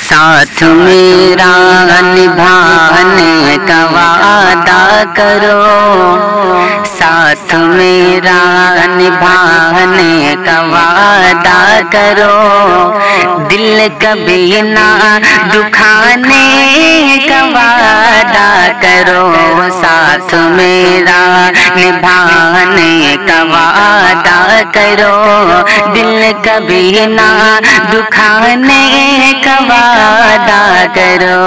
ساتھ میرا نبھانے کا وعدہ کرو، ساتھ میرا نبھانے کا وعدہ کرو، دل کبھی نہ دکھانے کا وعدہ کرو، ساتھ میرا نبھانے کا وعدہ کرو، دل کبھی نہ دکھانے کا وعدہ کرو،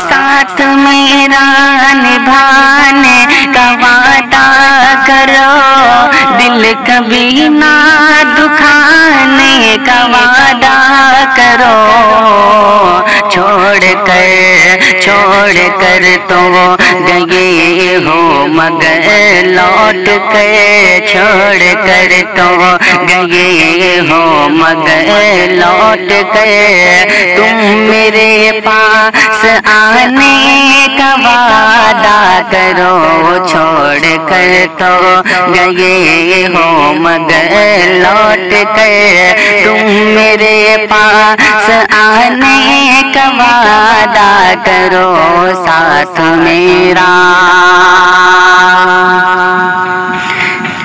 ساتھ میرا نبھانے کا وعدہ کرو، دل کبھی نہ دکھانے کا وعدہ کرو، چھوڑ کر تو گئے ہو مگر لوٹ کر، چھوڑ کر تو گئے ہو مگر لوٹ کر، تم میرے پاس آنے کا وعدہ کرو، چھوڑ کر تو گئے ہو مگر لوٹ کر، تم میرے پاس آنے کا وعدہ کرو، ساتھ میرا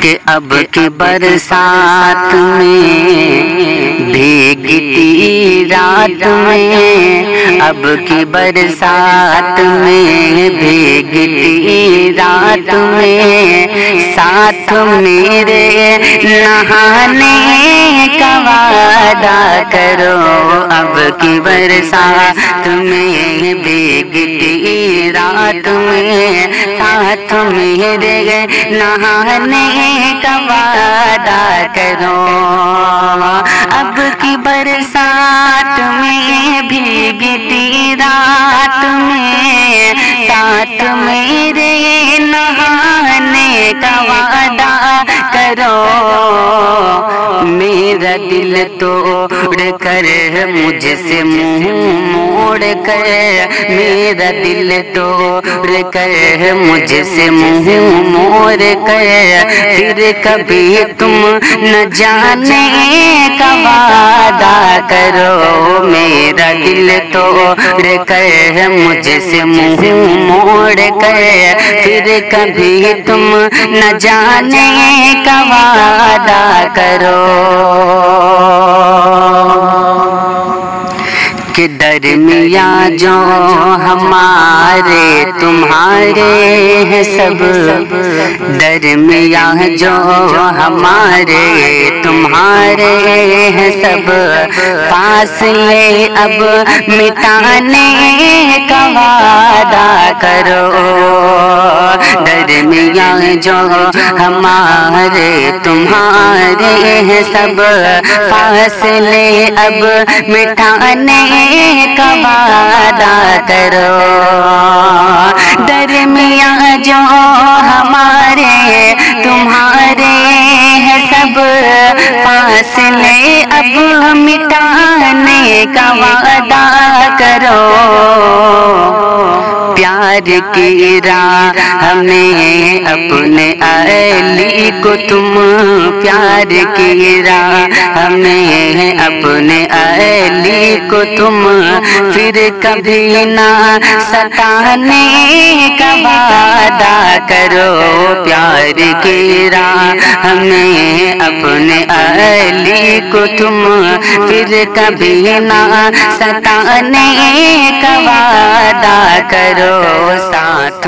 کہ اب کی برسات میں بھیگتی رات میں، اب کی برسات میں بھیگتی رات میں، ساتھ میرے نہانے کا وعدہ کرو، اب کی برسات میں بھیگتی رات میں، ساتھ میرے نہانے کا وعدہ کرو، اب کی برسات میں بھیگتی رات میں، ساتھ میرے نہانے کا وعدہ کرو، میرا دل توڑ کر مجھ سے منہ موڑ کر، میرا دل توڑ کر مجھ سے منہ موڑ کر، پھر کبھی تم نہ جانے کا وعدہ کرو، میرا دل توڑ کر مجھ سے منہ موڑ کر، پھر کبھی تم نہ جانے کا وعدہ کرو، کہ درمیاں جو ہمارے تمہارے ہیں سب، درمیاں جو ہمارے تمہارے ہیں سب، فاصلے اب مٹانے کا وعدہ کرو، درمیاں جو ہمارے تمہارے ہیں سب، فاصلے اب مٹانے کا وعدہ کرو، درمیاں جو ہمارے تمہارے ہیں سب، فاصلے اب مٹانے کا وعدہ کرو، پیار کی راہ ہمیں اپنے علی کو تم، پیار کی راہ ہمیں اپنے علی کو تم، پھر کبھی نہ ستانے کا وعدہ کرو، پیار کی راہ ہمیں اپنے علی کو تم، پھر کبھی نہ ستانے کا وعدہ کرو، ساتھ